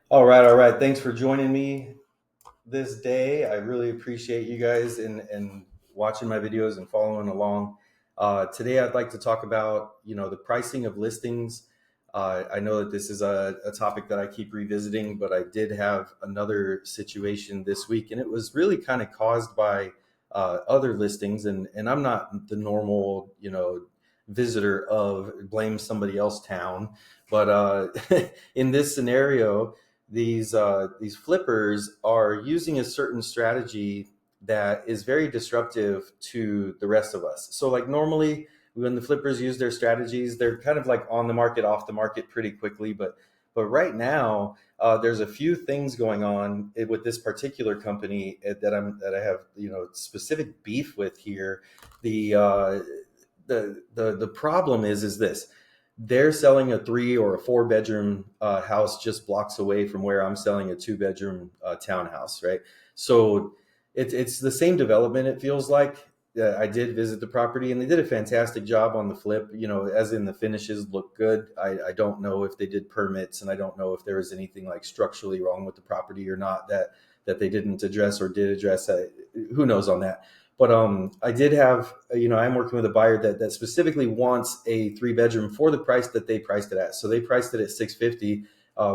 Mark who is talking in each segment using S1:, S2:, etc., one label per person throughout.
S1: All right. Thanks for joining me this day. I really appreciate you guys and watching my videos and following along. Today, I'd like to talk about the pricing of listings. I know that this is a topic that I keep revisiting, but I did have another situation this week, and it was really kind of caused by other listings. And I'm not the normal visitor of blame somebody else town, but in this scenario these flippers are using a certain strategy that is very disruptive to the rest of us. So like normally when the flippers use their strategies, they're kind of like on the market, off the market pretty quickly. But right now, there's a few things going on with this particular company that I have specific beef with here. The the problem is this: they're selling a 3 or 4 bedroom house just blocks away from where I'm selling a 2 bedroom townhouse, right? So it's the same development. It feels like I did visit the property and they did a fantastic job on the flip. As in the finishes look good. I don't know if they did permits, and I don't know if there was anything like structurally wrong with the property or not that they didn't address or did address. Who knows on that? But I did have, I'm working with a buyer that specifically wants a 3 bedroom for the price that they priced it at. So they priced it at 650.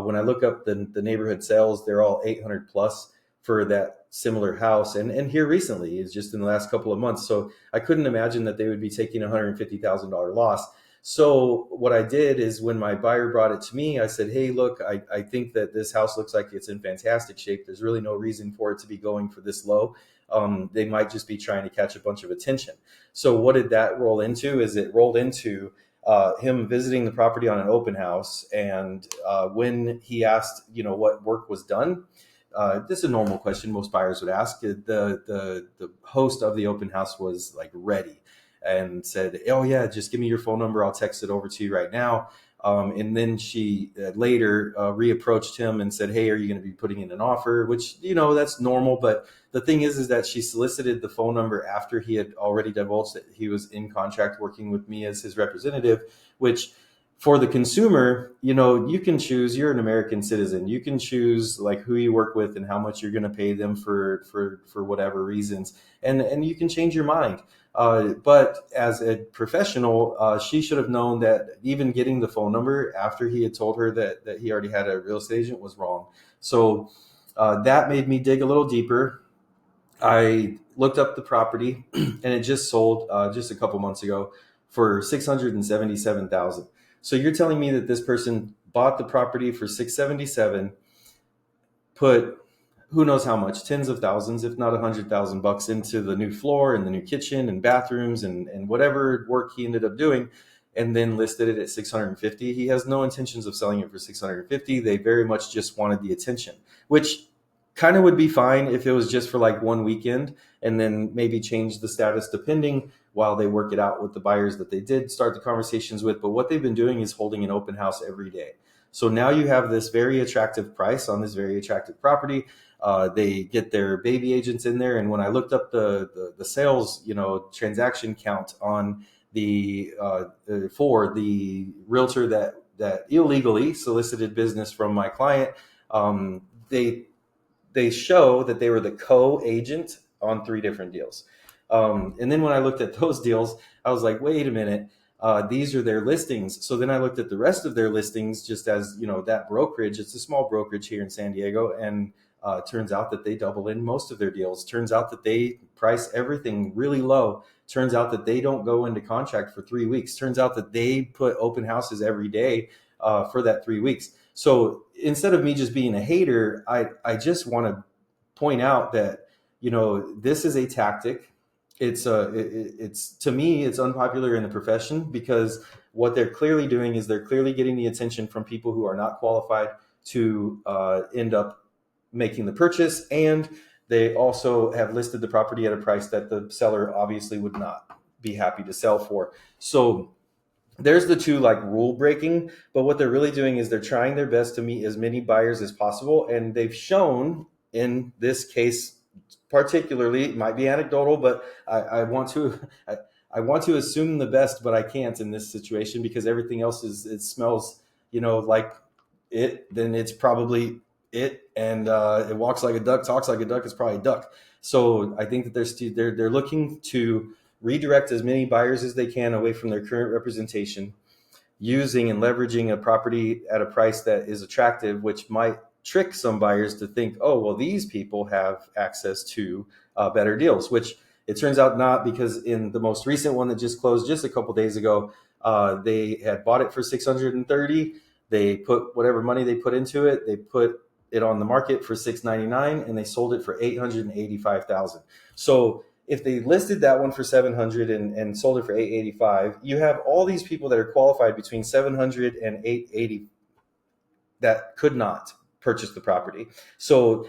S1: When I look up the neighborhood sales, they're all 800 plus for that similar house. And here recently is just in the last couple of months. So I couldn't imagine that they would be taking $150,000 loss. So what I did is when my buyer brought it to me, I said, hey, look, I think that this house looks like it's in fantastic shape. There's really no reason for it to be going for this low. They might just be trying to catch a bunch of attention. So what did that roll into? Is it rolled into him visiting the property on an open house, and when he asked, what work was done. This is a normal question most buyers would ask. The host of the open house was like ready and said, "Oh yeah, just give me your phone number. I'll text it over to you right now." And then she later reapproached him and said, "Hey, are you going to be putting in an offer?" Which that's normal, but the thing is that she solicited the phone number after he had already divulged that he was in contract working with me as his representative, which for the consumer, you can choose. You're an American citizen. You can choose like who you work with and how much you're going to pay them for whatever reasons, and you can change your mind. But as a professional, she should have known that even getting the phone number after he had told her that he already had a real estate agent was wrong. So that made me dig a little deeper. I looked up the property, and it just sold just a couple months ago for 677,000. So you're telling me that this person bought the property for 677, put who knows how much, tens of thousands, if not 100,000 bucks, into the new floor and the new kitchen and bathrooms and whatever work he ended up doing, and then listed it at 650. He has no intentions of selling it for 650. They very much just wanted the attention, which kind of would be fine if it was just for like one weekend, and then maybe change the status depending while they work it out with the buyers that they did start the conversations with. But what they've been doing is holding an open house every day. So now you have this very attractive price on this very attractive property. They get their baby agents in there, and when I looked up the sales, transaction count on the for the realtor that illegally solicited business from my client, they show that they were the co-agent on 3 different deals. And then when I looked at those deals, I was like, wait a minute, these are their listings. So then I looked at the rest of their listings, just as that brokerage. It's a small brokerage here in San Diego, and turns out that they double in most of their deals. Turns out that they price everything really low. Turns out that they don't go into contract for 3 weeks. Turns out that they put open houses every day for that 3 weeks. So instead of me just being a hater, I just want to point out that this is a tactic. It's to me, it's unpopular in the profession, because what they're clearly doing is they're clearly getting the attention from people who are not qualified to end up making the purchase, and they also have listed the property at a price that the seller obviously would not be happy to sell for. So there's the two, like, rule breaking, but what they're really doing is they're trying their best to meet as many buyers as possible, and they've shown in this case particularly, it might be anecdotal, but I want to I want to assume the best, but I can't in this situation, because everything else is, it smells like it, then it's probably it, and it walks like a duck, talks like a duck. It's probably a duck. So I think that they're looking to redirect as many buyers as they can away from their current representation, using and leveraging a property at a price that is attractive, which might trick some buyers to think, oh, well, these people have access to better deals, which it turns out not, because in the most recent one that just closed just a couple days ago, they had bought it for 630. They put whatever money they put into it. They put it on the market for 699, and they sold it for 885,000. So if they listed that one for 700 and sold it for 885, you have all these people that are qualified between 700 and 880 that could not purchase the property. So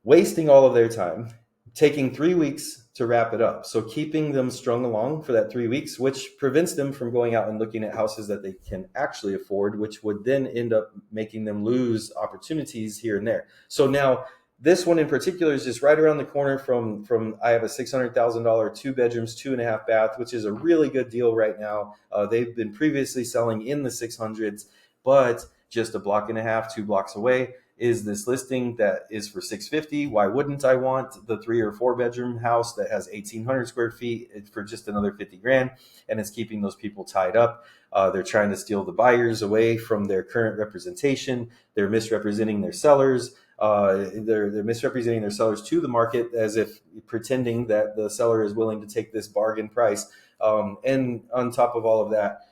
S1: wasting all of their time, taking 3 weeks to wrap it up. So keeping them strung along for that 3 weeks, which prevents them from going out and looking at houses that they can actually afford, which would then end up making them lose opportunities here and there. So now this one in particular is just right around the corner from I have a $600,000 2 bedrooms, 2.5 bath, which is a really good deal right now. They've been previously selling in the 600s, but just a block and a half, 2 blocks away is this listing that is for 650. Why wouldn't I want the 3 or 4 bedroom house that has 1,800 square feet for just another 50 grand? And it's keeping those people tied up. They're trying to steal the buyers away from their current representation. They're misrepresenting their sellers. They're misrepresenting their sellers to the market, as if pretending that the seller is willing to take this bargain price. And on top of all of that,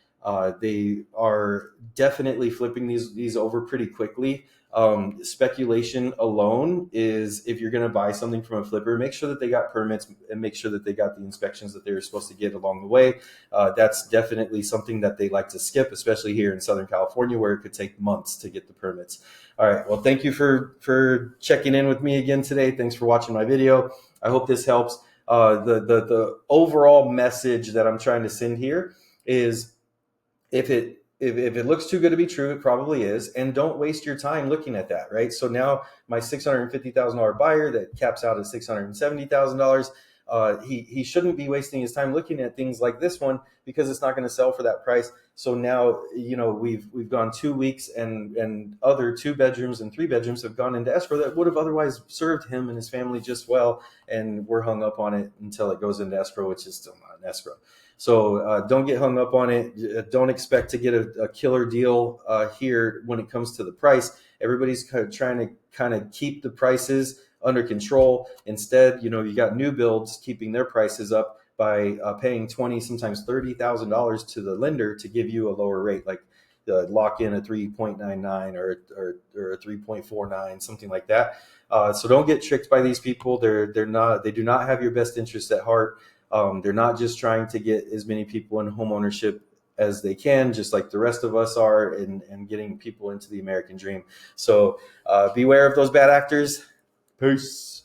S1: they are definitely flipping these over pretty quickly. Speculation alone is, if you're going to buy something from a flipper, make sure that they got permits and make sure that they got the inspections that they were supposed to get along the way. That's definitely something that they like to skip, especially here in Southern California, where it could take months to get the permits. All right. Well, thank you for checking in with me again today. Thanks for watching my video. I hope this helps. The overall message that I'm trying to send here is, if it looks too good to be true, it probably is. And don't waste your time looking at that, right? So now my $650,000 buyer that caps out at $670,000, he shouldn't be wasting his time looking at things like this one, because it's not going to sell for that price. So now, we've gone 2 weeks, and other 2 bedrooms and 3 bedrooms have gone into escrow that would have otherwise served him and his family just well, and we're hung up on it until it goes into escrow, which is still not an escrow. So don't get hung up on it. Don't expect to get a killer deal here when it comes to the price. Everybody's trying to kind of keep the prices under control. Instead, you got new builds keeping their prices up by paying $20,000, sometimes $30,000 to the lender to give you a lower rate, like lock in a 3.99 or a 3.49, something like that. So don't get tricked by these people. They do not have your best interests at heart. They're not just trying to get as many people in home ownership as they can, just like the rest of us are, and getting people into the American dream. So beware of those bad actors. Peace.